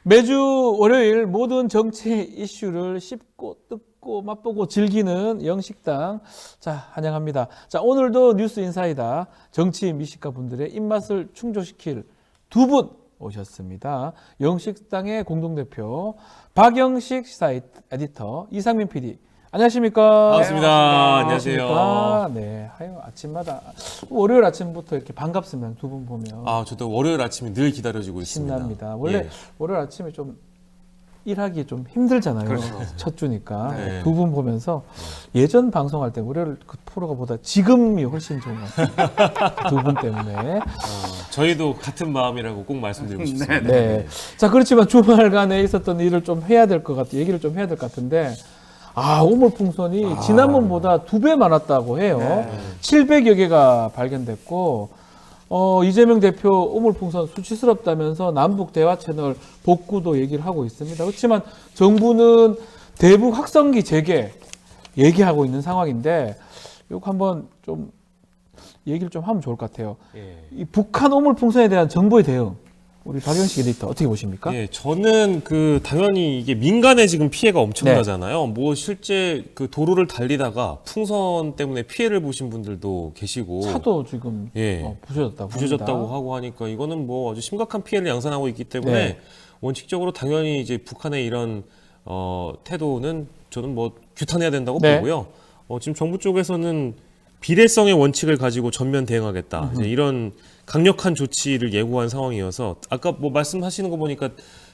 매주 월요일 모든 정치 이슈를 씹고 뜯고 맛보고 즐기는 영식당. 자, 환영합니다. 자, 오늘도 뉴스 인사이다. 정치 미식가 분들의 입맛을 충족시킬 두 분 오셨습니다. 영식당의 공동대표 박영식 시사 에디터 이상민 PD. 안녕하십니까? 반갑습니다. 안녕하세요. 네, 하여 아침마다 월요일 아침부터 이렇게 반갑습니다. 두 분 보면. 아, 저도 월요일 아침이 늘 기다려지고 있습니다. 신납니다. 원래 예. 월요일 아침에 좀 일하기 좀 힘들잖아요. 그렇죠. 첫 주니까. 네. 두 분 보면서 예전 방송할 때 월요일 그 프로가 보다 지금이 훨씬 좋은 것 같아요. 두 분 때문에. 저희도 같은 마음이라고 꼭 말씀드리고 싶습니다. 네. 자, 그렇지만 주말간에 있었던 일을 좀 해야 될 것 같아요. 얘기를 좀 해야 될 것 같은데. 오물풍선이 지난번보다 2배 많았다고 해요. 네. 700여 개가 발견됐고, 이재명 대표 오물풍선 수치스럽다면서 남북 대화 채널 복구도 얘기를 하고 있습니다. 그렇지만 정부는 대북 확성기 재개 얘기하고 있는 상황인데, 이거 한번 좀 얘기를 좀 하면 좋을 것 같아요. 예. 이 북한 오물풍선에 대한 정부의 대응, 우리 박영식 에디터 어떻게 보십니까? 예, 저는 당연히 이게 민간에 지금 피해가 엄청나잖아요. 뭐 실제 그 도로를 달리다가 풍선 때문에 피해를 보신 분들도 계시고 차도 지금 예. 부서졌다고 부셔졌다고 합니다. 하고 하니까 이거는 뭐 아주 심각한 피해를 양산하고 있기 때문에 네. 원칙적으로 당연히 이제 북한의 이런 태도는 저는 뭐 규탄해야 된다고 네. 보고요. 지금 정부 쪽에서는 비례성의 원칙을 가지고 전면 대응하겠다. 이제 이런 강력한 조치를 예고한 상황이어서 아까 뭐 말씀하시는 거 보니까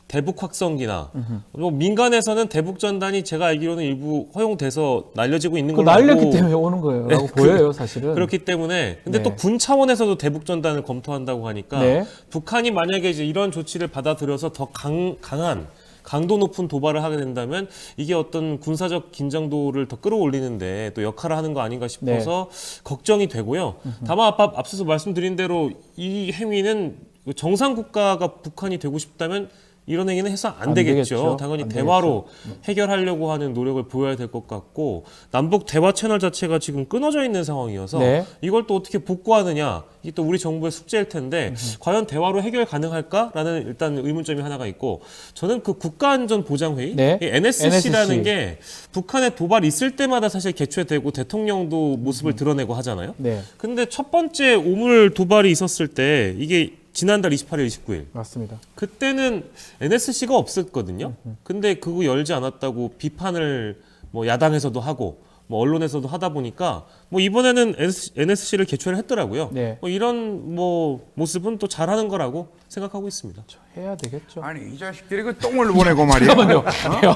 대북 확성기나 뭐 민간에서는 대북 전단이 제가 알기로는 일부 허용돼서 날려지고 있는 그 걸로 날렸기 알고 때문에 오는 거예요.라고 보여요, 사실은. 그렇기 때문에 근데 네. 또 군 차원에서도 대북 전단을 검토한다고 하니까 네. 북한이 만약에 이제 이런 조치를 받아들여서 더 강한 강도 높은 도발을 하게 된다면 이게 어떤 군사적 긴장도를 더 끌어올리는데 또 역할을 하는 거 아닌가 싶어서 걱정이 되고요. 다만 앞서서 말씀드린 대로 이 행위는 정상 국가가 북한이 되고 싶다면 이런 행위는 해서 안 되겠죠. 당연히 안 대화로 해결하려고 하는 노력을 보여야 될 것 같고 남북 대화 채널 자체가 지금 끊어져 있는 상황이어서 네. 이걸 또 어떻게 복구하느냐 이게 또 우리 정부의 숙제일 텐데 과연 대화로 해결 가능할까라는 일단 의문점이 하나가 있고 저는 그 국가안전보장회의 네. 이 NSC라는 NSC. 게 북한의 도발 있을 때마다 사실 개최되고 대통령도 모습을 드러내고 하잖아요. 네, 근데 첫 번째 오물 도발이 있었을 때 이게 지난달 28일, 29일 맞습니다. 그때는 NSC가 없었거든요. 근데 그거 열지 않았다고 비판을 뭐 야당에서도 하고 뭐 언론에서도 하다 보니까 뭐 이번에는 NSC를 개최를 했더라고요. 네. 뭐 이런 뭐 모습은 또 잘하는 거라고 생각하고 있습니다. 해야 되겠죠. 아니 이 자식들이 그 똥을 보내고 말이야. 잠깐만요.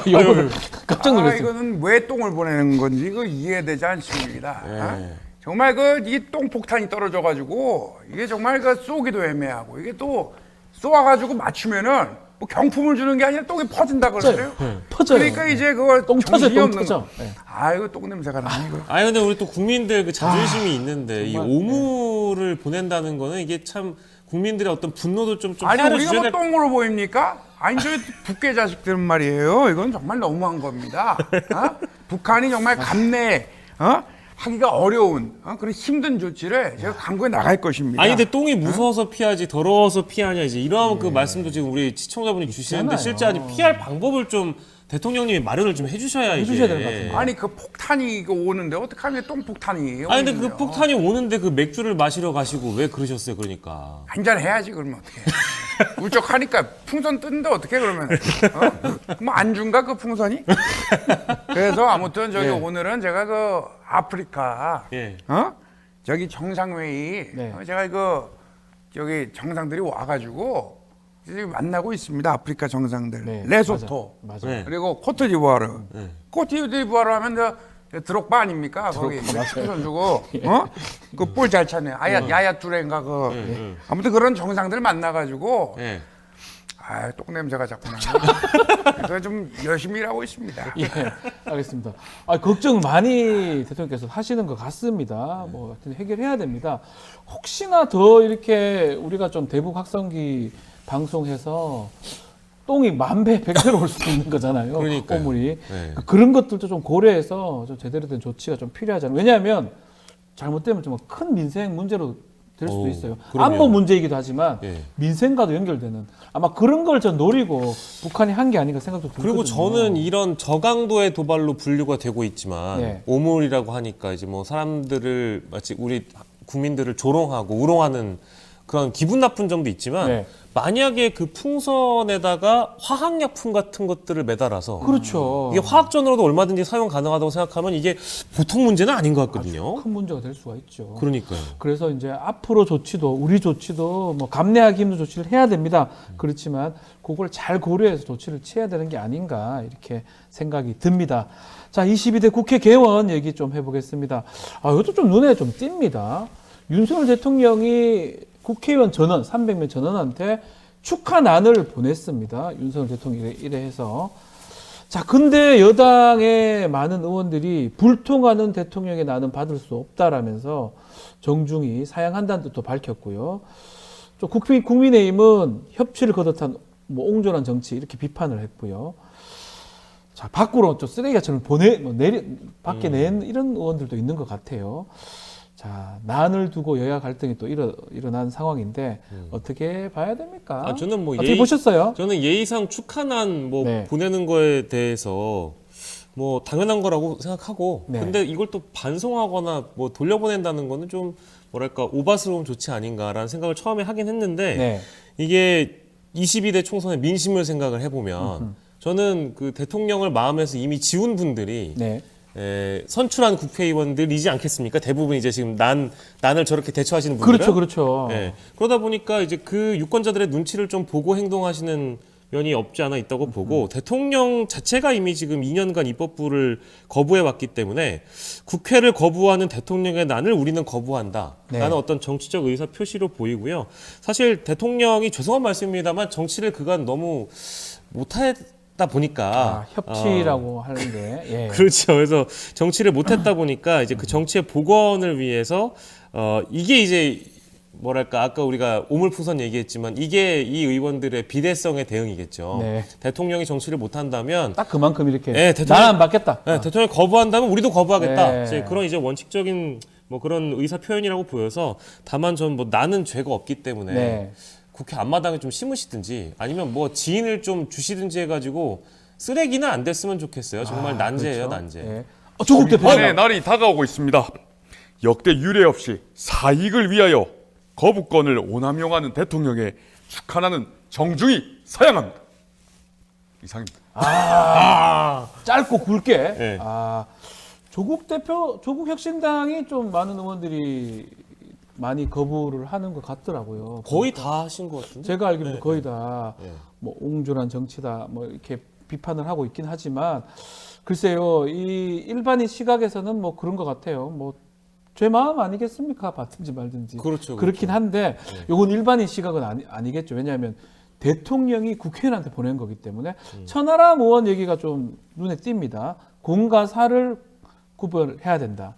이거 깜짝 놀랐어요. 이거는 왜 똥을 보내는 건지 이거 이해되지 않습니다. 예. 정말 이 똥폭탄이 떨어져가지고 이게 정말 쏘기도 애매하고 이게 또 쏘아가지고 맞추면은 뭐 경품을 주는 게 아니라 똥이 퍼진다 그러더래요. 퍼져요. 그러니까 이제 그거 똥 터져, 정신이 똥 없는 터져. 거. 네. 이거 똥 냄새가 나네 이거. 아니 근데 우리 또 국민들 그 자존심이 있는데 이 정말, 오물을 보낸다는 거는 이게 참 국민들의 어떤 분노도 좀 아니 헤아려 우리가 주셔야 뭐 될 똥으로 보입니까? 아니 저 북괴 자식들은 말이에요. 이건 정말 너무한 겁니다. 북한이 정말 감내 하기가 어려운 그런 힘든 조치를 제가 강구해 나갈 것입니다. 아니 근데 똥이 무서워서 피하지 더러워서 피하냐 이제 이런 그 말씀도 지금 우리 시청자분이 주시는데 있잖아요. 실제 아니 피할 방법을 좀 대통령님이 마련을 좀 해주셔야 해주셔야 이게. 될것 같은데. 아니 그 폭탄이 이거 오는데 어떡하면 똥폭탄이 아니 근데 그 오는데요. 폭탄이 오는데 그 맥주를 마시러 가시고 왜 그러셨어요 그러니까. 한잔 해야지 그러면 어떡해. 울적하니까 풍선 뜨는데 어떡해 그러면 뭐 안준가 그 풍선이? 그래서 아무튼 저기 오늘은 제가 그 아프리카 예. 저기 정상회의 네. 제가 저기 정상들이 와가지고 지금 만나고 있습니다. 아프리카 정상들 네, 레소토 맞아. 네. 그리고 코트디부아르 네. 코트디부아르 하면 저 드록바 아닙니까? 거기 멕시코 선수고 그 볼 잘 차네. 야야 뚜레인가 아무튼 그런 정상들 만나가지고 예. 똥 냄새가 자꾸 나네. 그래서 좀 열심히 일하고 있습니다. 예, 알겠습니다. 걱정 많이 대통령께서 하시는 것 같습니다. 뭐 하여튼 해결해야 됩니다. 혹시나 더 이렇게 우리가 좀 대북 확성기 방송해서 똥이 만배, 백배로 올 수도 있는 거잖아요. 그러니까요. 오물이. 네. 그런 것들도 좀 고려해서 좀 제대로 된 조치가 좀 필요하잖아요. 왜냐하면 잘못되면 좀 큰 민생 문제로 될 수도 오, 있어요. 그럼요. 안보 문제이기도 하지만 예. 민생과도 연결되는 아마 그런 걸 전 노리고 북한이 한 게 아닌가 생각도 들거든요. 그리고 저는 이런 저강도의 도발로 분류가 되고 있지만 네. 오물이라고 하니까 이제 뭐 사람들을 마치 우리 국민들을 조롱하고 우롱하는 그런 기분 나쁜 점도 있지만 네. 만약에 그 풍선에다가 화학약품 같은 것들을 매달아서 그렇죠. 이게 화학전으로도 얼마든지 사용 가능하다고 생각하면 이게 보통 문제는 아닌 것 같거든요. 큰 문제가 될 수가 있죠. 그러니까요. 그래서 이제 앞으로 조치도 우리 조치도 뭐 감내하기 힘든 조치를 해야 됩니다. 그렇지만 그걸 잘 고려해서 조치를 취해야 되는 게 아닌가 이렇게 생각이 듭니다. 자, 22대 국회 개원 얘기 좀 해보겠습니다. 이것도 좀 눈에 좀 띕니다. 윤석열 대통령이 국회의원 전원 300명 전원한테 축하난을 보냈습니다. 윤석열 대통령이 이래 해서. 자, 근데 여당의 많은 의원들이 불통하는 대통령의 난은 받을 수 없다라면서 정중히 사양한다는 뜻도 밝혔고요. 또 국민의힘은 협치를 거듭한 뭐 옹졸한 정치 이렇게 비판을 했고요. 자, 밖으로 또 쓰레기처럼 밖에 낸 이런 의원들도 있는 것 같아요. 자, 난을 두고 여야 갈등이 또 일어난 상황인데 어떻게 봐야 됩니까? 저는 뭐 어떻게 보셨어요? 저는 예의상 축하난 뭐 네. 보내는 거에 대해서 뭐 당연한 거라고 생각하고 네. 근데 이걸 또 반송하거나 뭐 돌려보낸다는 거는 좀 뭐랄까 오바스러운 조치 아닌가라는 생각을 처음에 하긴 했는데 네. 이게 22대 총선의 민심을 생각을 해보면 저는 그 대통령을 마음에서 이미 지운 분들이 네. 선출한 국회의원들이지 않겠습니까? 대부분 이제 지금 난을 저렇게 대처하시는 분들은 그렇죠, 그렇죠. 그러다 보니까 이제 그 유권자들의 눈치를 좀 보고 행동하시는 면이 없지 않아 있다고 보고 대통령 자체가 이미 지금 2년간 입법부를 거부해 왔기 때문에 국회를 거부하는 대통령의 난을 우리는 거부한다. 네. 라는 어떤 정치적 의사 표시로 보이고요. 사실 대통령이 죄송한 말씀입니다만 정치를 그간 너무 못하다 보니까 협치라고 하는데 예. 그렇죠. 그래서 정치를 못했다 보니까 이제 그 정치의 복원을 위해서 이게 이제 뭐랄까 아까 우리가 오물풍선 얘기했지만 이게 이 의원들의 비대성의 대응이겠죠. 네. 대통령이 정치를 못한다면 딱 그만큼 이렇게 네, 대통령- 난 안 받겠다. 대통령이 거부한다면 우리도 거부하겠다. 네. 이제 그런 이제 원칙적인 뭐 그런 의사 표현이라고 보여서 다만 전 뭐 나는 죄가 없기 때문에 네. 국회 앞마당에 좀 심으시든지 아니면 뭐 지인을 좀 주시든지 해가지고 쓰레기는 안 됐으면 좋겠어요. 정말 난제예요, 그렇죠. 난제. 예. 조국 대표. 비판의 날이 다가오고 있습니다. 역대 유례 없이 사익을 위하여 거부권을 오남용하는 대통령의 축하나는 정중히 사양합니다. 이상입니다. 짧고 굵게. 네. 조국 대표, 조국 혁신당이 좀 많은 의원들이 많이 거부를 하는 것 같더라고요. 거의 다 하신 것 같은데. 제가 알기로는 거의 다 네. 뭐 옹졸한 정치다 뭐 이렇게 비판을 하고 있긴 하지만 글쎄요 이 일반인 시각에서는 뭐 그런 것 같아요. 뭐 제 마음 아니겠습니까? 받든지 말든지. 그렇죠, 그렇긴 그렇죠. 한데 요건 일반인 시각은 아니겠죠. 왜냐하면 대통령이 국회의원한테 보낸 거기 때문에 천하람 의원 얘기가 좀 눈에 띕니다. 공과 사를 구별해야 된다.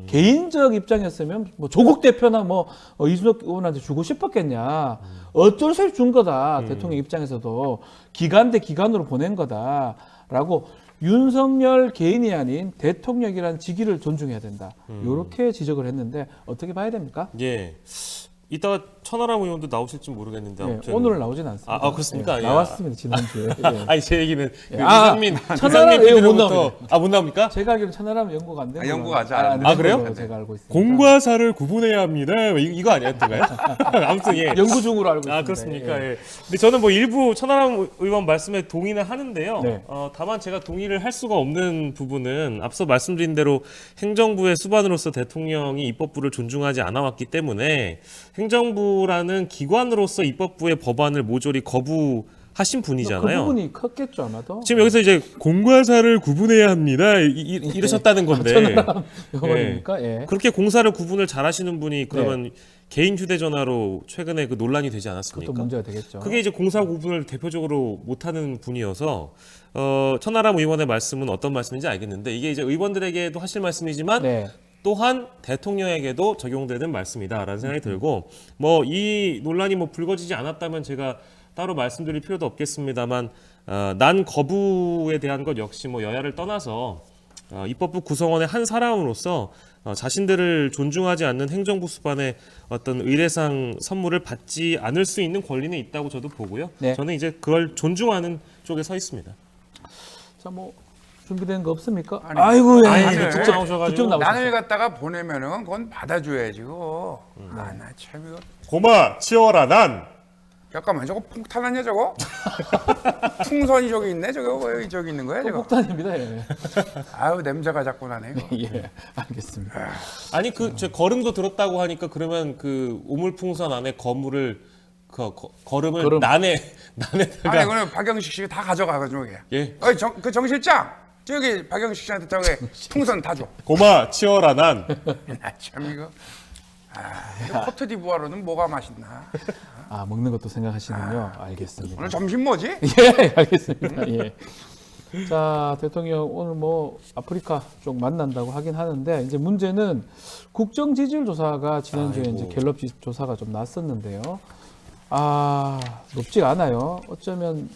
개인적 입장이었으면 뭐 조국 대표나 뭐 이준석 의원한테 주고 싶었겠냐. 어쩔 수 없이 준 거다. 대통령 입장에서도 기간 대 기간으로 보낸 거다라고 윤석열 개인이 아닌 대통령이라는 직위를 존중해야 된다. 이렇게 지적을 했는데 어떻게 봐야 됩니까? 예. 이따가 천하람 의원도 나오실지 모르겠는데 예, 아무튼 오늘 나오진 않습니다. 그렇습니까? 예, 예. 나왔습니다 지난주에. 예. 아니 제 얘기는 그 천하람 이상민 의원 못 PD로부터 나옵니다. 못 나옵니까? 제가 알기로는 천하람 연구가 안 된 걸로 연구가 아직 안 안 된 된 그래요? 걸로 제가 알고 있습니다. 공과 사를 구분해야 합니다. 이거 아니었던가요? 아무튼 예. 연구 중으로 알고 있습니다. 그렇습니까? 예. 예. 근데 저는 뭐 일부 천하람 의원 말씀에 동의는 하는데요. 네. 다만 제가 동의를 할 수가 없는 부분은 앞서 말씀드린 대로 행정부의 수반으로서 대통령이 입법부를 존중하지 않아왔기 때문에 행정부라는 기관으로서 입법부의 법안을 모조리 거부하신 분이잖아요. 그 부분이 컸겠죠 아마도. 지금 여기서 이제 공과 사를 구분해야 합니다. 이러셨다는 건데. 영어입니까? 예. 그렇게 공사를 구분을 잘 하시는 분이 그러면 개인 휴대전화로 최근에 그 논란이 되지 그것도 않았습니까? 문제가 되겠죠. 그게 이제 공사 구분을 대표적으로 못하는 분이어서 천하람 의원의 말씀은 어떤 말씀인지 알겠는데 이게 이제 의원들에게도 하실 말씀이지만 네. 또한 대통령에게도 적용되는 말씀이다라는 생각이 들고 뭐 이 논란이 뭐 불거지지 않았다면 제가 따로 말씀드릴 필요도 없겠습니다만 난 거부에 대한 것 역시 뭐 여야를 떠나서 입법부 구성원의 한 사람으로서 자신들을 존중하지 않는 행정부 수반의 어떤 의례상 선물을 받지 않을 수 있는 권리는 있다고 저도 보고요. 네. 저는 이제 그걸 존중하는 쪽에 서 있습니다. 자, 뭐 준비된 거 없습니까? 아니, 아이고, 야, 아니, 직접 직접 나오셔가지고. 직접 나오셨어요. 난을 갖다가 보내면은 그건 받아줘야지. 그거. 나 참 이거. 고마 치워라 난. 잠깐만 저거 폭탄 아니야 저거? 풍선이 저기 있네 저거 왜 저기 있는 거야 또 저거? 폭탄입니다. 예. 아유 냄새가 자꾸 나네 이거. 예, 알겠습니다. 아니 제 걸음도 들었다고 하니까 그러면 그 오물풍선 안에 거물을 걸음을 걸음. 난에다가 아니 이거는 박영식 씨가 다 가져가가지고 이게. 예. 어이 정 실장 저기 박영식 씨한테 저기 풍선 다 줘. 고마 치워라 난. 참 이거. 아, 코트디부아르는 뭐가 맛있나? 아, 먹는 것도 생각하시는군요. 알겠습니다. 오늘 점심 뭐지? 예, 알겠습니다. 예. 자, 대통령 오늘 뭐 아프리카 쪽 만난다고 하긴 하는데 이제 문제는 국정 지지율 조사가 지난주에 아이고. 이제 갤럽 조사가 좀 났었는데요. 아, 높지가 않아요. 어쩌면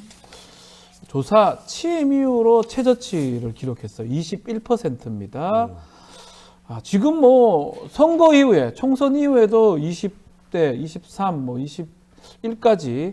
조사 취임 이후로 최저치를 기록했어요. 21%입니다. 아, 지금 뭐 선거 이후에 총선 이후에도 20대, 23, 뭐 21까지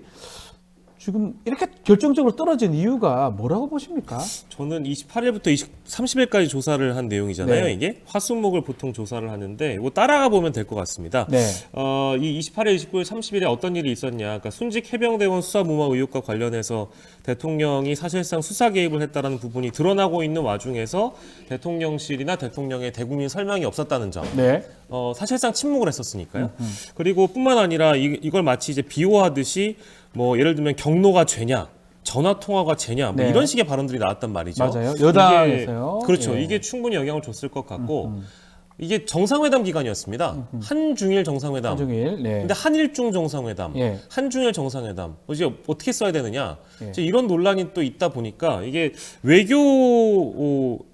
지금 이렇게 결정적으로 떨어진 이유가 뭐라고 보십니까? 저는 28일부터 30일까지 조사를 한 내용이잖아요. 네. 이게 화수목을 보통 조사를 하는데 이거 따라가 보면 될 것 같습니다. 네. 이 28일, 29일, 30일에 어떤 일이 있었냐? 그러니까 순직 해병대원 수사 무마 의혹과 관련해서 대통령이 사실상 수사 개입을 했다라는 부분이 드러나고 있는 와중에서 대통령실이나 대통령의 대국민 설명이 없었다는 점. 네. 사실상 침묵을 했었으니까요. 그리고 뿐만 아니라 이걸 마치 이제 비호하듯이 뭐 예를 들면 경로가 죄냐, 전화 통화가 죄냐, 뭐 네. 이런 식의 발언들이 나왔단 말이죠. 맞아요. 여당에서요. 그렇죠. 예. 이게 충분히 영향을 줬을 것 같고 이게 정상회담 기간이었습니다. 한중일 정상회담. 한중일. 네. 근데 한일중 정상회담, 예. 한중일 정상회담, 이제 어떻게 써야 되느냐? 예. 이제 이런 논란이 또 있다 보니까 이게 외교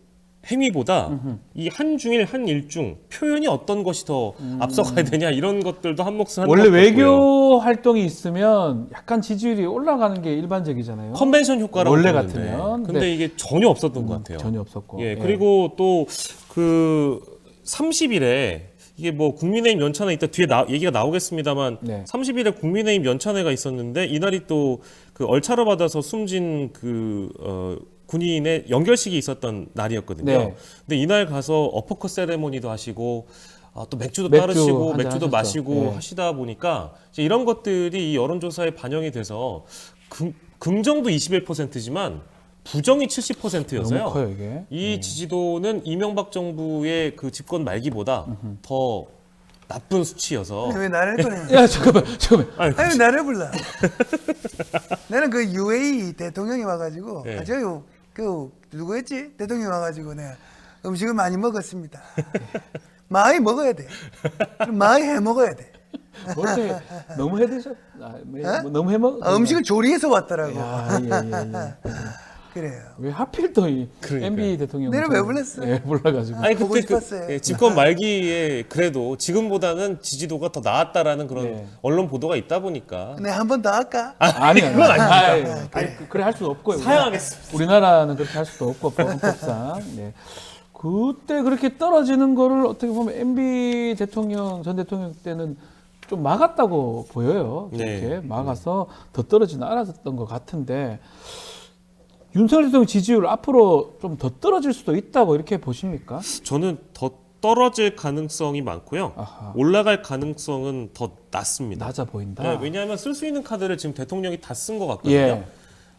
행위보다 이 한중일, 한일중 표현이 어떤 것이 더 앞서가야 되냐 이런 것들도 한 몫을 하는 원래 것 같고요. 외교 활동이 있으면 약간 지지율이 올라가는 게 일반적이잖아요. 컨벤션 효과라고 원래 그러는데. 같으면. 근데 네. 이게 전혀 없었던 것 같아요. 전혀 없었고. 예, 그리고 또 그 30일에 이게 뭐 국민의힘 연찬회 이따 뒤에 얘기가 나오겠습니다만 네. 30일에 국민의힘 연찬회가 있었는데 이날이 또 그 얼차려 받아서 숨진 군인의 연결식이 있었던 날이었거든요. 네. 근데 이날 가서 어퍼컷 세레모니도 하시고 또 맥주도 맥주 따르시고 한잔 맥주도 하셨죠. 마시고 네. 하시다 보니까 이제 이런 것들이 이 여론조사에 반영이 돼서 긍정도 21%지만 부정이 70%였어요. 너무 커요, 이게. 이 지지도는 이명박 정부의 그 집권 말기보다 더 나쁜 수치여서 왜 나를 꺼내? 야, 잠깐만. 아니 왜 나를 불러? 나는 그 UAE 대통령이 와가지고 네. 저기 그 누구였지? 대통령이 와가지고 내가 음식을 많이 먹었습니다. 많이 먹어야 돼. 많이 해 먹어야 돼. 어떻게 너무 해드셨? 뭐 너무 해먹? 음식을 조리해서 왔더라고. 야, 예. 그래요. 왜 하필 또 이 그러니까요. MB 대통령? 내를 왜 불렀어? 예, 불러가지고. 아니 보고 그때 싶었어요. 집권 말기에 그래도 지금보다는 지지도가 더 나았다라는 그런 네. 언론 보도가 있다 보니까 내가 한 번 더 할까? 아니, 그건 아닙니다. 그래 할 수도 없고요. 사양하겠습니다. 우리나라는 그렇게 할 수도 없고 헌법상. 네. 그때 그렇게 떨어지는 거를 어떻게 보면 MB 대통령 전 대통령 때는 좀 막았다고 보여요. 이렇게 네. 막아서 더 떨어지는 않았던 것 같은데 윤석열 대통령 지지율 앞으로 좀 더 떨어질 수도 있다고 이렇게 보십니까? 저는 더 떨어질 가능성이 많고요. 아하. 올라갈 가능성은 더 낮습니다. 낮아 보인다. 네, 왜냐하면 쓸 수 있는 카드를 지금 대통령이 다 쓴 것 같거든요. 예.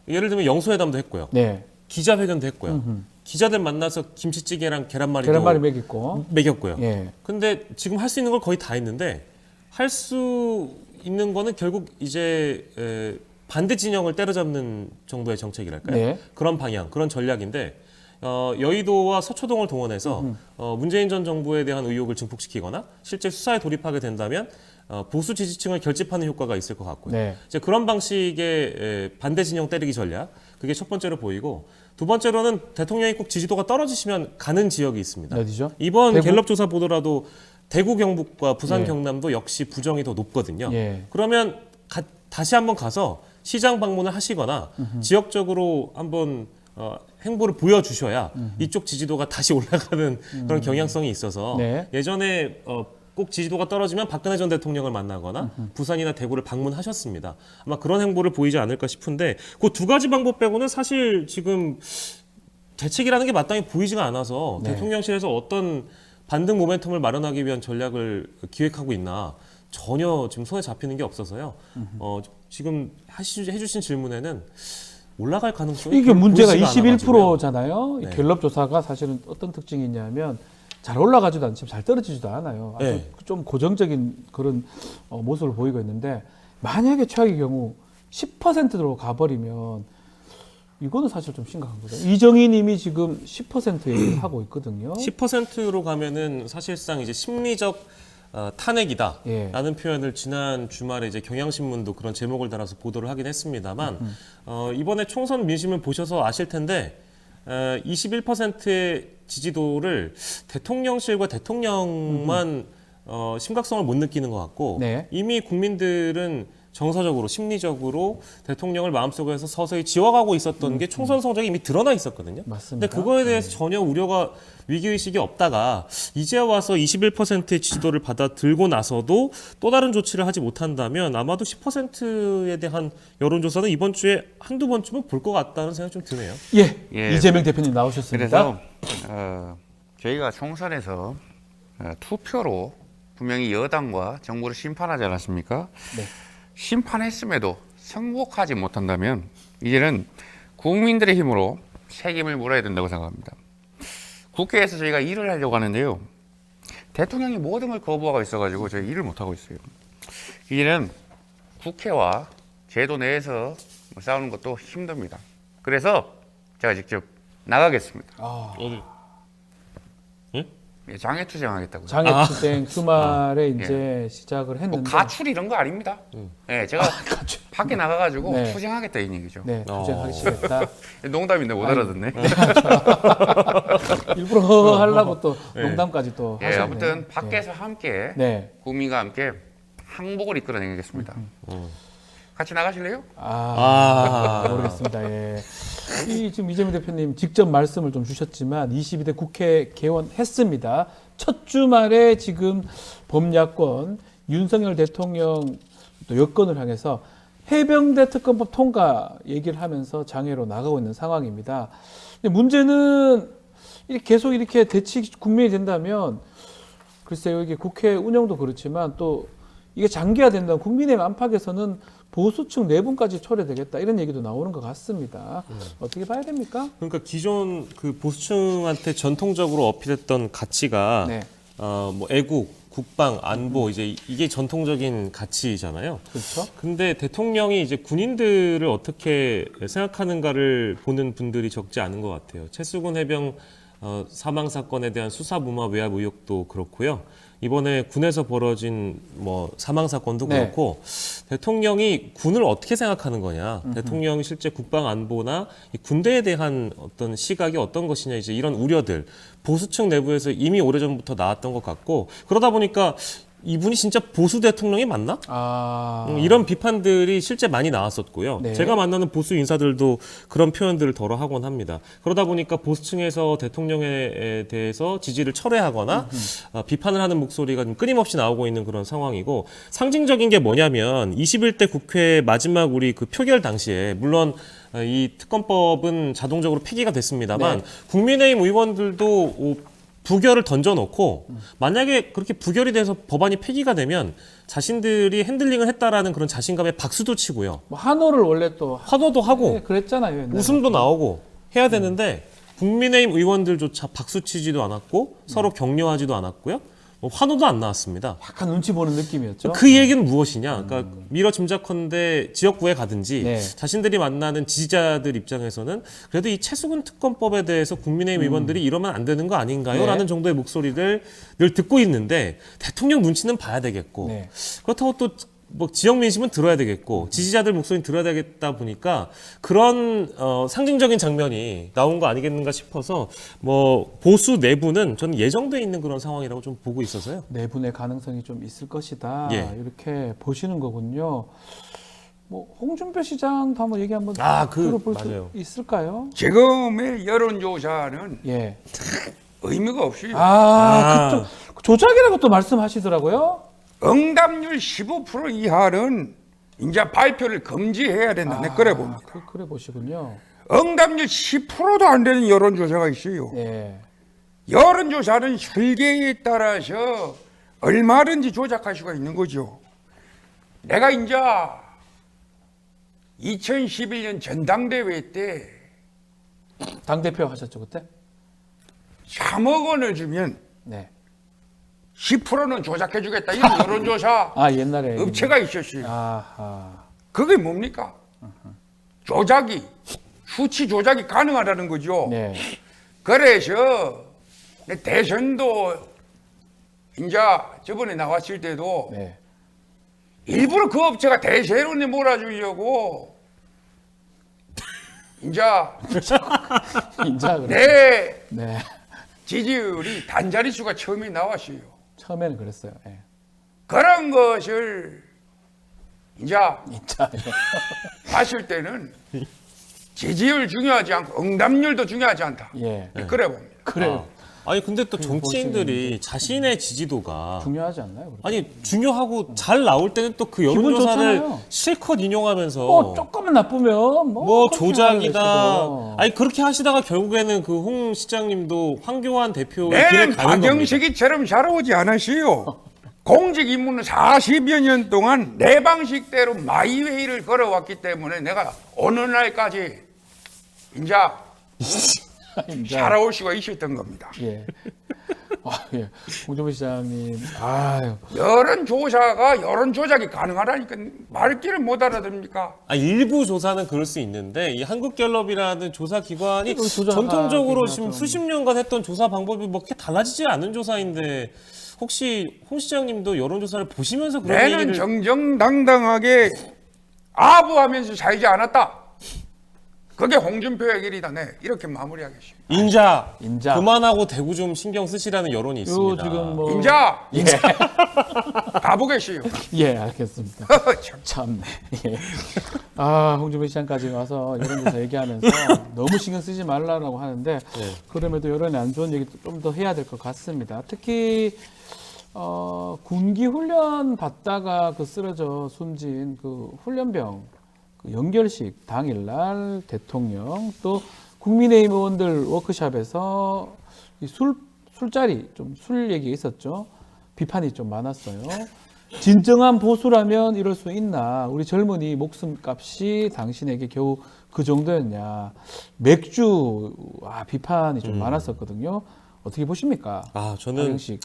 예를 들면 영수회담도 했고요. 네. 기자회견도 했고요. 기자들 만나서 김치찌개랑 계란말이도 계란말이 먹였고. 먹였고요. 예. 근데 지금 할 수 있는 걸 거의 다 했는데 할 수 있는 거는 결국 이제 반대 진영을 때려잡는 정도의 정책이랄까요? 네. 그런 방향, 그런 전략인데 여의도와 서초동을 동원해서 문재인 전 정부에 대한 의혹을 증폭시키거나 실제 수사에 돌입하게 된다면 보수 지지층을 결집하는 효과가 있을 것 같고요. 네. 이제 그런 방식의 반대 진영 때리기 전략, 그게 첫 번째로 보이고 두 번째로는 대통령이 꼭 지지도가 떨어지시면 가는 지역이 있습니다. 어디죠? 이번 대구? 갤럽 조사 보더라도 대구 경북과 부산 예. 경남도 역시 부정이 더 높거든요. 예. 그러면 다시 한번 가서 시장 방문을 하시거나 지역적으로 한번 행보를 보여주셔야 이쪽 지지도가 다시 올라가는 그런 경향성이 있어서 네. 예전에 꼭 지지도가 떨어지면 박근혜 전 대통령을 만나거나 부산이나 대구를 방문하셨습니다. 아마 그런 행보를 보이지 않을까 싶은데 그 두 가지 방법 빼고는 사실 지금 대책이라는 게 마땅히 보이지가 않아서 네. 대통령실에서 어떤 반등 모멘텀을 마련하기 위한 전략을 기획하고 있나 전혀 지금 손에 잡히는 게 없어서요. 지금 해주신 질문에는 올라갈 가능성이 이게 별로 문제가 보이지가 않아가지고요. 21%잖아요. 네. 갤럽 조사가 사실은 어떤 특징이 있냐면 잘 올라가지도 않지만 잘 떨어지지도 않아요. 아주 네. 좀 고정적인 그런 모습을 보이고 있는데 만약에 최악의 경우 10%로 가버리면 이거는 사실 좀 심각한 거죠. 이정희 님이 지금 10% 얘기를 하고 있거든요. 10%로 가면은 사실상 이제 심리적 탄핵이다 예. 라는 표현을 지난 주말에 이제 경향신문도 그런 제목을 달아서 보도를 하긴 했습니다만 이번에 총선 민심을 보셔서 아실 텐데 21%의 지지도를 대통령실과 대통령만 심각성을 못 느끼는 것 같고 네. 이미 국민들은 정서적으로 심리적으로 대통령을 마음속에서 서서히 지워가고 있었던 게 총선 성적이 이미 드러나 있었거든요. 맞습니다. 근데 그거에 대해서 전혀 우려가 위기의식이 없다가 이제 와서 21%의 지지도를 받아 들고 나서도 또 다른 조치를 하지 못한다면 아마도 10%에 대한 여론조사는 이번 주에 한두 번쯤은 볼 것 같다는 생각이 좀 드네요. 예. 예. 이재명 대표님 나오셨습니다. 그래서 저희가 총선에서 투표로 분명히 여당과 정부를 심판하지 않았습니까? 네. 심판했음에도 승복하지 못한다면 이제는 국민들의 힘으로 책임을 물어야 된다고 생각합니다. 국회에서 저희가 일을 하려고 하는데요. 대통령이 모든 걸 거부하고 있어가지고 저희 일을 못하고 있어요. 이제는 국회와 제도 내에서 싸우는 것도 힘듭니다. 그래서 제가 직접 나가겠습니다. 어디? 예, 장애투쟁하겠다고요. 장애투쟁 주말에 이제 시작을 뭐 했는데 가출 이런 거 아닙니다. 예, 제가 밖에 나가가지고 네. 투쟁하겠다 이 얘기죠. 네, 투쟁하시겠다. 농담인데 못 알아듣네. 일부러 하려고 또 농담까지 또 예, 하셨네요. 아무튼 밖에서 함께 네. 국민과 함께 항복을 이끌어내겠습니다. 같이 나가실래요? 모르겠습니다. 예. 지금 이재명 대표님 직접 말씀을 좀 주셨지만 22대 국회 개원했습니다. 첫 주말에 지금 범야권 윤석열 대통령 또 여권을 향해서 해병대 특검법 통과 얘기를 하면서 장애로 나가고 있는 상황입니다. 근데 문제는 계속 이렇게 대치 국면이 된다면 글쎄요, 이게 국회 운영도 그렇지만 또 이게 장기화된다면 국민의힘 안팎에서는 보수층 내분까지 초래되겠다 이런 얘기도 나오는 것 같습니다. 어떻게 봐야 됩니까? 그러니까 기존 그 보수층한테 전통적으로 어필했던 가치가 네. 뭐 애국, 국방, 안보 이제 이게 전통적인 가치잖아요. 그렇죠. 근데 대통령이 이제 군인들을 어떻게 생각하는가를 보는 분들이 적지 않은 것 같아요. 최수근 해병 사망 사건에 대한 수사 무마 외압 의혹도 그렇고요. 이번에 군에서 벌어진 뭐 사망 사건도 네. 그렇고 대통령이 군을 어떻게 생각하는 거냐, 대통령이 실제 국방 안보나 이 군대에 대한 어떤 시각이 어떤 것이냐 이제 이런 우려들 보수층 내부에서 이미 오래전부터 나왔던 것 같고 그러다 보니까 이분이 진짜 보수 대통령이 맞나? 이런 비판들이 실제 많이 나왔었고요. 네. 제가 만나는 보수 인사들도 그런 표현들을 덜어 하곤 합니다. 그러다 보니까 보수층에서 대통령에 대해서 지지를 철회하거나 비판을 하는 목소리가 좀 끊임없이 나오고 있는 그런 상황이고 상징적인 게 뭐냐면 21대 국회 마지막 우리 그 표결 당시에 물론 이 특검법은 자동적으로 폐기가 됐습니다만 네. 국민의힘 의원들도 부결을 던져놓고 만약에 그렇게 부결이 돼서 법안이 폐기가 되면 자신들이 핸들링을 했다라는 그런 자신감에 박수도 치고요. 뭐 한호를 원래 또 환호도 하고 네, 그랬잖아요. 옛날에. 웃음도 나오고 해야 되는데 국민의힘 의원들조차 박수치지도 않았고 서로 격려하지도 않았고요. 뭐 환호도 안 나왔습니다. 약간 눈치 보는 느낌이었죠. 그 얘기는 무엇이냐? 그러니까 미뤄 짐작컨대 지역구에 가든지 네. 자신들이 만나는 지지자들 입장에서는 그래도 이 최수근 특검법에 대해서 국민의힘 의원들이 이러면 안 되는 거 아닌가요? 네. 라는 정도의 목소리를 늘 듣고 있는데 대통령 눈치는 봐야 되겠고 네. 그렇다고 또 뭐 지역 민심은 들어야 되겠고 지지자들 목소리는 들어야 되겠다 보니까 그런 상징적인 장면이 나온 거 아니겠는가 싶어서 뭐 보수 내부는 저는 예정돼 있는 그런 상황이라고 좀 보고 있어서요. 내분의 가능성이 좀 있을 것이다. 예. 이렇게 보시는 거군요. 뭐 홍준표 시장도 한번 얘기 한번 그 들어볼 맞아요. 수 있을까요? 지금의 여론조사는 예. 의미가 없어요. 그쪽 조작이라고 또 말씀하시더라고요. 응답률 15% 이하는 이제 발표를 금지해야 된다. 내 그래 봅니다. 그래 보시군요. 응답률 10%도 안 되는 여론조사가 있어요. 예. 여론조사는 설계에 따라서 얼마든지 조작할 수가 있는 거죠. 내가 이제 2011년 전당대회 때 당 대표 하셨죠 그때? 3억 원을 주면 네. 10%는 조작해 주겠다. 이런 여론조사 옛날에 업체가 있었어요. 아하. 그게 뭡니까? 조작이, 수치 조작이 가능하다는 거죠. 네. 그래서 대선도 이제 저번에 나왔을 때도 네. 일부러 그 업체가 대세론에 몰아주려고 이제 인자 그래. 내 네. 지지율이 단자리 수가 처음에 나왔어요. 처음에는 그랬어요. 예. 그런 것을 이제 인자. 봤을 때는 지지율 중요하지 않고 응답률도 중요하지 않다. 예. 그래 봅니다. 그래요. 아니 근데 또 정치인들이 자신의 지지도가 중요하지 않나요? 그렇게? 아니 중요하고 잘 나올 때는 또 그 기분 여론조사를 좋잖아요. 실컷 인용하면서 조금만 나쁘면 뭐 그렇게 조작이다. 하려고 아니 그렇게 하시다가 결국에는 그 홍 시장님도 황교안 대표의 길에 내는 가는 겁니다. 박영식이처럼 살아오지 않았어요. 공직 임무는 40여 년 동안 내 방식대로 마이웨이를 걸어왔기 때문에 내가 어느 날까지 이제 인자. 살아올 수가 있었던 겁니다. 예. 예. 홍준표 시장님. 아유. 여론조사가 여론조작이 가능하다니까 말귀를 못 알아듣습니까? 일부 조사는 그럴 수 있는데 이 한국갤럽이라는 조사 기관이 이거 조작- 전통적으로 아, 지금 좀. 수십 년간 했던 조사 방법이 뭐 그렇게 달라지지 않은 조사인데 혹시 홍 시장님도 여론조사를 보시면서 그런 내는 얘기를 정정당당하게 아부하면서 살지 않았다. 그게 홍준표의 길이다. 네, 이렇게 마무리하겠습니다. 인자, 인자. 그만하고 대구 좀 신경 쓰시라는 여론이 요 있습니다. 지금 뭐 인자 예. 가보겠어요. 예, 알겠습니다. 참. 참네. 예. 홍준표 시장까지 와서 여론조사 얘기하면서 너무 신경 쓰지 말라라고 하는데 그럼에도 여론이 안 좋은 얘기 좀 더 해야 될 것 같습니다. 특히 군기 훈련 받다가 그 쓰러져 숨진 그 훈련병 그 연결식 당일날 대통령 또 국민의힘 의원들 워크숍에서 이 술자리 좀 술 얘기가 있었죠. 비판이 좀 많았어요. 진정한 보수라면 이럴 수 있나? 우리 젊은이 목숨값이 당신에게 겨우 그 정도였냐? 맥주 비판이 좀 많았었거든요. 어떻게 보십니까? 저는 박영식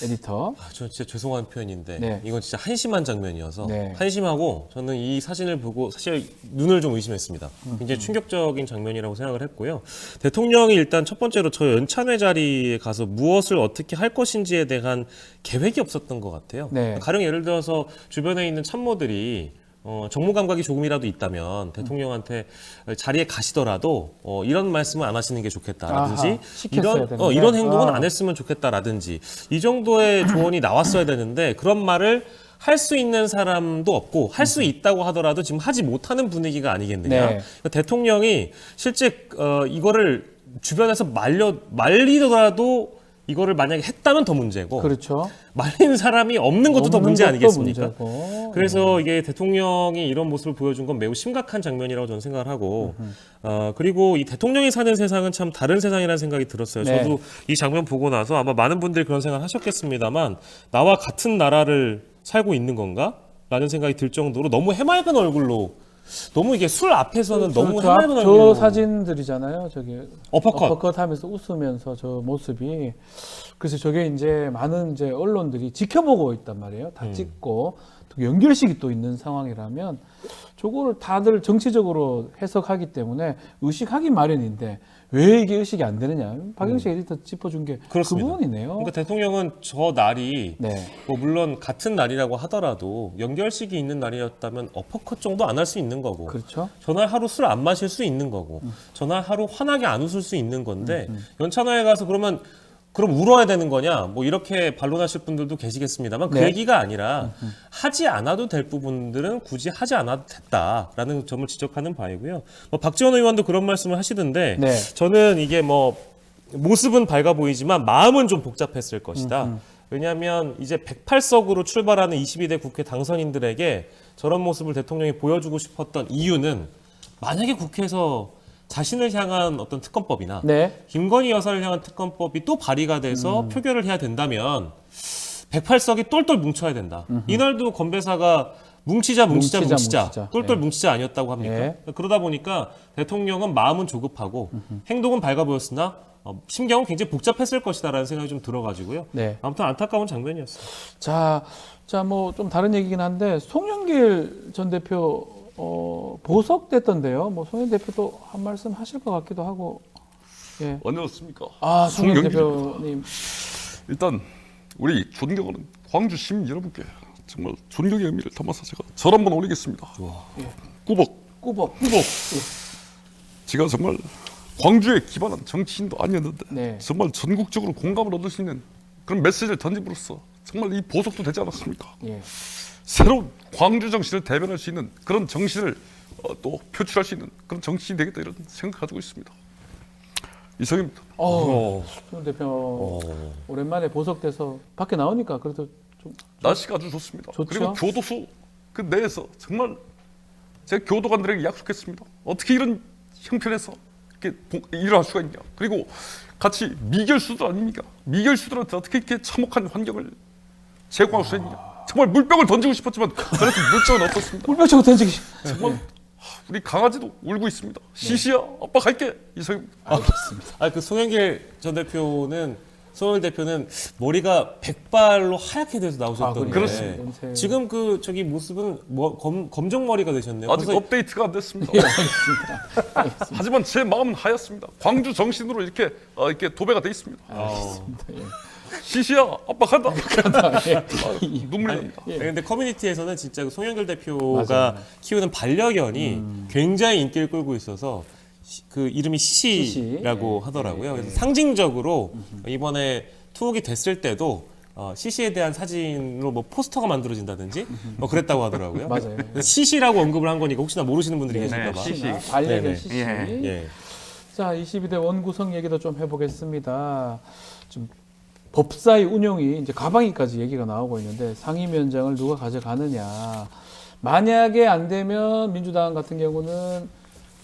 에디터. 저 진짜 죄송한 표현인데 네. 이건 진짜 한심한 장면이어서 네. 한심하고 저는 이 사진을 보고 사실 눈을 좀 의심했습니다. 굉장히 충격적인 장면이라고 생각을 했고요. 대통령이 일단 첫 번째로 저 연찬회 자리에 가서 무엇을 어떻게 할 것인지에 대한 계획이 없었던 것 같아요. 네. 가령 예를 들어서 주변에 있는 참모들이 정무 감각이 조금이라도 있다면 대통령한테 자리에 가시더라도 이런 말씀은 안 하시는 게 좋겠다라든지 아하, 시켰어야 되는데. 이런 행동은 안 했으면 좋겠다라든지 이 정도의 조언이 나왔어야 되는데 그런 말을 할 수 있는 사람도 없고 할 수 있다고 하더라도 지금 하지 못하는 분위기가 아니겠느냐. 네. 그러니까 대통령이 실제 이거를 주변에서 말리더라도 이거를 만약에 했다면 더 문제고 그렇죠. 말린 사람이 없는 것도 더 없는 문제 것도 아니겠습니까? 문제고. 그래서 이게 대통령이 이런 모습을 보여준 건 매우 심각한 장면이라고 저는 생각을 하고 그리고 이 대통령이 사는 세상은 참 다른 세상이라는 생각이 들었어요. 네. 저도 이 장면 보고 나서 아마 많은 분들이 그런 생각을 하셨겠습니다만 나와 같은 나라를 살고 있는 건가? 라는 생각이 들 정도로 너무 해맑은 얼굴로 너무 이게 술 앞에서는 너무 해맑은 저 얼굴로 사진들이잖아요. 저기 어퍼컷. 하면서 웃으면서 저 모습이 그래서 저게 이제 많은 이제 언론들이 지켜보고 있단 말이에요. 다 찍고 또 연결식이 또 있는 상황이라면 저거를 다들 정치적으로 해석하기 때문에 의식하기 마련인데 왜 이게 의식이 안 되느냐? 박영식 에디터 짚어준 게 그 그렇습니다. 부분이네요. 그러니까 대통령은 저 날이 네. 뭐 물론 같은 날이라고 하더라도 연결식이 있는 날이었다면 어퍼컷 정도 안 할 수 있는 거고 그렇죠. 전날 하루 술 안 마실 수 있는 거고 전날 하루 환하게 안 웃을 수 있는 건데 연찬회에 가서 그러면 그럼 울어야 되는 거냐? 뭐 이렇게 반론하실 분들도 계시겠습니다만 그 네. 얘기가 아니라 하지 않아도 될 부분들은 굳이 하지 않아도 됐다라는 점을 지적하는 바이고요. 뭐 박지원 의원도 그런 말씀을 하시던데 네. 저는 이게 뭐 모습은 밝아 보이지만 마음은 좀 복잡했을 것이다. 왜냐하면 이제 108석으로 출발하는 22대 국회 당선인들에게 저런 모습을 대통령이 보여주고 싶었던 이유는 만약에 국회에서 자신을 향한 어떤 특검법이나 네. 김건희 여사를 향한 특검법이 또 발의가 돼서 표결을 해야 된다면 108석이 똘똘 뭉쳐야 된다. 이날도 건배사가 뭉치자 똘똘 예. 뭉치자 아니었다고 합니까? 예. 그러다 보니까 대통령은 마음은 조급하고 행동은 밝아 보였으나 심경은 굉장히 복잡했을 것이다라는 생각이 좀 들어가지고요. 네. 아무튼 안타까운 장면이었어요. 자, 뭐 좀 다른 얘기긴 한데 송영길 전 대표 보석됐던데요. 뭐 송영길 대표도 한 말씀 하실 것 같기도 하고. 예. 안녕하십니까. 아, 송영길 송영길입니다. 대표님. 일단 우리 존경하는 광주 시민 여러분께 정말 존경의 의미를 담아서 제가 절 한번 올리겠습니다. 꾸벅. 꾸벅. 제가 정말 광주에 기반한 정치인도 아니었는데 네. 정말 전국적으로 공감을 얻을 수 있는 그런 메시지를 던짐으로써 정말 이 보석도 되지 않았습니까? 예. 새로운 광주 정신을 대변할 수 있는 그런 정신을 또 표출할 수 있는 그런 정치인이 되겠다 이런 생각 가지고 있습니다. 이상입니다. 송 대표 오랜만에 보석돼서 밖에 나오니까 그래도 좀 날씨가 아주 좋습니다. 좋죠? 그리고 교도소 그 내에서 정말 제가 교도관들에게 약속했습니다. 어떻게 이런 형편에서 이렇게 일을 할 수가 있냐. 그리고 같이 미결수들 아닙니까? 미결수들한테 어떻게 이렇게 참혹한 환경을 제공할 수 있냐. 정말 물병을 던지고 싶었지만 그래서 물병은 없었습니다. 물병 던지기. 정말 우리 강아지도 울고 있습니다. 시시야, 아빠 갈게. 이상입니다. 그 송영길 전 대표는 송영길 대표는 머리가 백발로 하얗게 돼서 나오셨던데 그렇습니다. 냄새. 지금 그 저기 모습은 검정 머리가 되셨네요. 아직 벌써 업데이트가 안 됐습니다. 예, 알겠습니다. 하지만 제 마음은 하얗습니다. 광주 정신으로 이렇게 이렇게 도배가 돼 있습니다. 시시야, 아빠 간다. 눈물이 납니다. 근데 커뮤니티에서는 진짜 그 송영길 대표가 맞아요. 키우는 반려견이 굉장히 인기를 끌고 있어서 그 이름이 시시라고 하더라고요. 그래서 상징적으로 이번에 투옥이 됐을 때도 시시에 대한 사진으로 뭐 포스터가 만들어진다든지 뭐 그랬다고 하더라고요. 맞아요. 그래서 시시라고 언급을 한 거니까 혹시나 모르시는 분들이 계실까 봐. 시시. 반려견 네네. 시시. 예. 자, 22대 원구성 얘기도 좀 해보겠습니다. 좀 법사위 운영이 이제 가방위까지 얘기가 나오고 있는데 상임위원장을 누가 가져가느냐. 만약에 안 되면 민주당 같은 경우는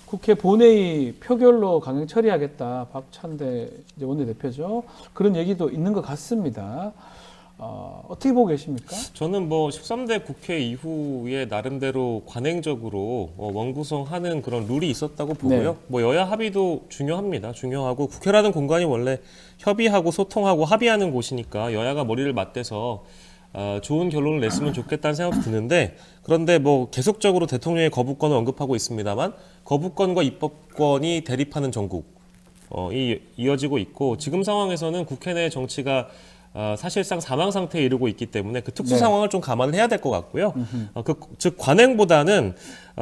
국회 본회의 표결로 강행 처리하겠다. 박찬대 이제 원내대표죠. 그런 얘기도 있는 것 같습니다. 어떻게 보고 계십니까? 저는 뭐 13대 국회 이후에 나름대로 관행적으로 원구성하는 그런 룰이 있었다고 보고요. 네. 뭐 여야 합의도 중요합니다. 중요하고 국회라는 공간이 원래 협의하고 소통하고 합의하는 곳이니까 여야가 머리를 맞대서 좋은 결론을 냈으면 좋겠다는 생각도 드는데 그런데 뭐 계속적으로 대통령의 거부권을 언급하고 있습니다만 거부권과 입법권이 대립하는 전국 이어지고 있고 지금 상황에서는 국회 내 정치가 사실상 사망 상태에 이르고 있기 때문에 그 특수 네. 상황을 좀 감안을 해야 될 것 같고요. 즉 관행보다는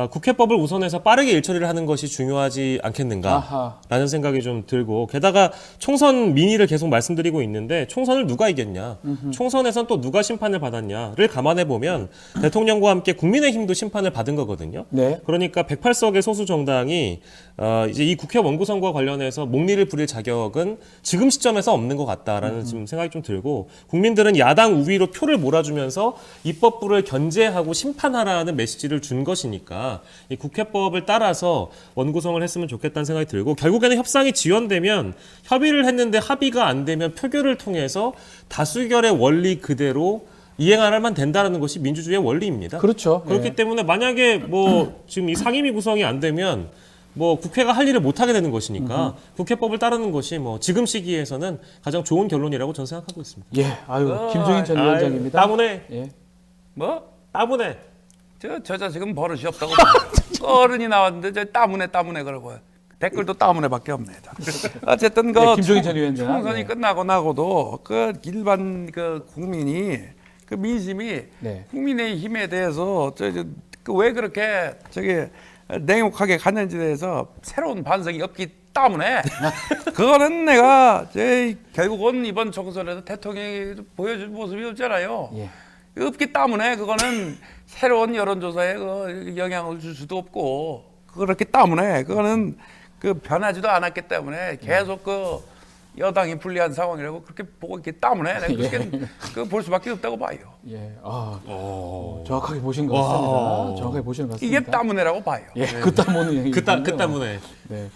국회법을 우선해서 빠르게 일처리를 하는 것이 중요하지 않겠는가라는 아하. 생각이 좀 들고 게다가 총선 민의를 계속 말씀드리고 있는데 총선을 누가 이겼냐, 총선에선 또 누가 심판을 받았냐를 감안해 보면 대통령과 함께 국민의힘도 심판을 받은 거거든요. 네. 그러니까 108석의 소수 정당이 이제 이 국회 원구성과 관련해서 목리를 부릴 자격은 지금 시점에서 없는 것 같다라는 지금 생각이 좀 들고 국민들은 야당 우위로 표를 몰아주면서 입법부를 견제하고 심판하라는 메시지를 준 것이니까 이 국회법을 따라서 원구성을 했으면 좋겠다는 생각이 들고 결국에는 협상이 지연되면 협의를 했는데 합의가 안 되면 표결을 통해서 다수결의 원리 그대로 이행하면 된다는 것이 민주주의의 원리입니다. 그렇죠. 그렇기 예. 때문에 만약에 뭐 지금 이 상임위 구성이 안 되면 뭐 국회가 할 일을 못 하게 되는 것이니까 국회법을 따르는 것이 뭐 지금 시기에서는 가장 좋은 결론이라고 저는 생각하고 있습니다. 예, 아유, 김종인 전 위원장입니다. 따분해. 예. 뭐? 따분해. 저 자식은 버릇이 없다고. 어른이 나왔는데 저 따문에 그러고 댓글도 따문에밖에 없네. 어쨌든 그 네, 김종인 전 위원장. 총선이 네. 끝나고 나고도 그 일반 그 국민이 그 민심이 네. 국민의힘에 대해서 왜 그렇게 저기 냉혹하게 갔는지에 대해서 새로운 반성이 없기 때문에 그거는 내가 결국은 이번 총선에서 대통령이 보여준 모습이 없잖아요. 예. 없기 때문에 그거는 새로운 여론조사에 그 영향을 줄 수도 없고 그렇기 때문에 그거는 그 변하지도 않았기 때문에 계속 그 여당이 불리한 상황이라고 그렇게 보고 있기 때문에 내가 그렇게 그 볼 수밖에 없다고 봐요. 예. 정확하게 보신 것 같습니다. 정확하게 보시는 것 같습니다. 이게 때문에라고 봐요. 예, 그 때문에. 그 때문에. 네.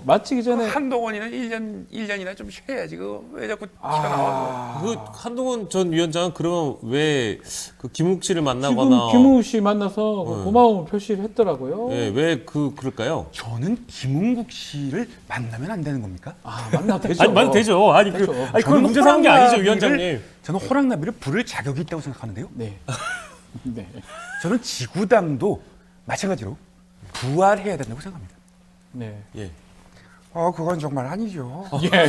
마치기 전에 한동훈이는 1년이나 좀 쉬어야지. 왜 자꾸 튀어나와? 그 한동훈 전 위원장은 그러면 왜 그 김욱 씨를 지금 만나거나 김우 씨 만나서 고마움을 표시를 했더라고요. 예, 왜 그럴까요? 저는 김웅국 씨를 만나면 안 되는 겁니까? 만나도 되죠. 아니 만 되죠. 아니 그렇죠. 그건 문제 삼은 게 아니죠, 위원장님. 저는 호랑나비를 부를 자격이 있다고 생각하는데요. 네. 네. 저는 지구당도 마찬가지로 부활해야 된다고 생각합니다. 네. 예. 그건 정말 아니죠. 예.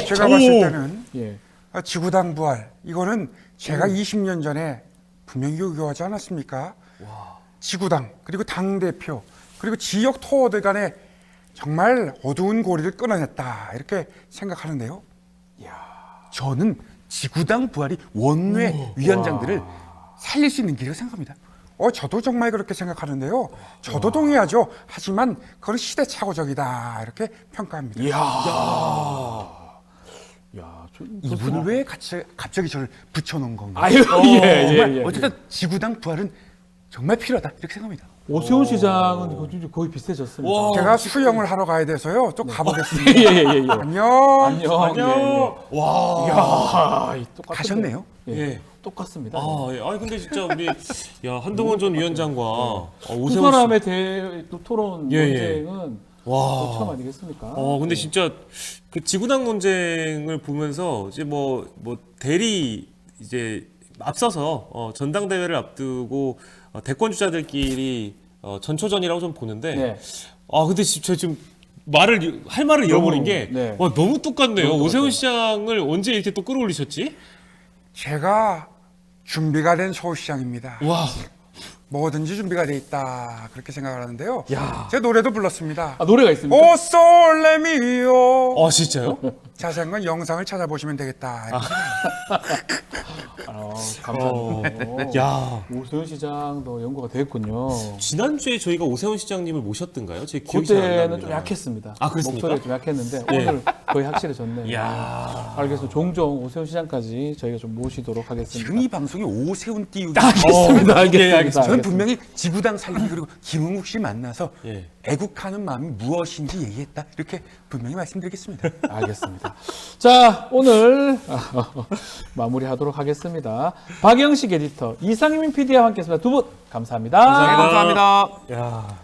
제가 봤을 때는 예. 지구당 부활 이거는 제가 20년 전에 분명히 요구하지 않았습니까? 지구당 그리고 당 대표 그리고 지역 토어들 간에 정말 어두운 고리를 끊어냈다 이렇게 생각하는데요. 저는 지구당 부활이 원외 위원장들을 살릴 수 있는 길이라고 생각합니다. 저도 정말 그렇게 생각하는데요. 저도 동의하죠. 하지만 그건 시대착오적이다 이렇게 평가합니다. 이분을 왜 갑자기 저를 붙여놓은 건가요? 아유, 정말 예. 어쨌든 지구당 부활은 정말 필요하다 이렇게 생각합니다. 오세훈 시장은 거의 비슷해졌습니다. 제가 수영을 하러 가야 돼서요. 또 가보겠습니다. 예. 안녕. 안녕. 와. 야, 똑같은데요? 가셨네요. 예. 똑같습니다. 예. 아니 근데 진짜 우리 한동훈 전 위원장과 두 오세훈 씨. 사람의 토론 예. 논쟁은 와. 처음 아니겠습니까? 근데 진짜 그 지구당 논쟁을 보면서 이제 뭐 대리 이제 앞서서 전당대회를 앞두고 대권 주자들끼리 전초전이라고 좀 보는데 네. 근데 제가 지금 할 말을 잃어버린 게 네. 너무 똑같네요. 너무 오세훈 시장을 언제 이렇게 또 끌어올리셨지? 제가 준비가 된 서울시장입니다. 와. 뭐든지 준비가 돼 있다 그렇게 생각을 하는데요. 야. 제가 노래도 불렀습니다. 노래가 있습니다. 오 솔레미오. 진짜요? 자세한 건 영상을 찾아보시면 되겠다. 이렇게 감사합니다. 야. 오세훈 시장도 연구가 됐군요. 지난주에 저희가 오세훈 시장님을 모셨던가요? 제 기억이 잘 안 그때는 납니다. 좀 약했습니다. 그렇습니까? 목소리가 좀 약했는데 예. 오늘 거의 확실해졌네요. 야. 알겠습니다. 종종 오세훈 시장까지 저희가 좀 모시도록 하겠습니다. 지금 이 방송이 오세훈 띄우기. 알겠습니다. 알겠습니다. 저는 분명히 지구당 살리기 그리고 김웅국 씨 만나서 예. 애국하는 마음이 무엇인지 얘기했다 이렇게 분명히 말씀드리겠습니다. 알겠습니다. 자, 오늘 마무리하도록 하겠습니다. 박영식 에디터, 이상민 PD와 함께했습니다. 두 분 감사합니다. 감사합니다. 야.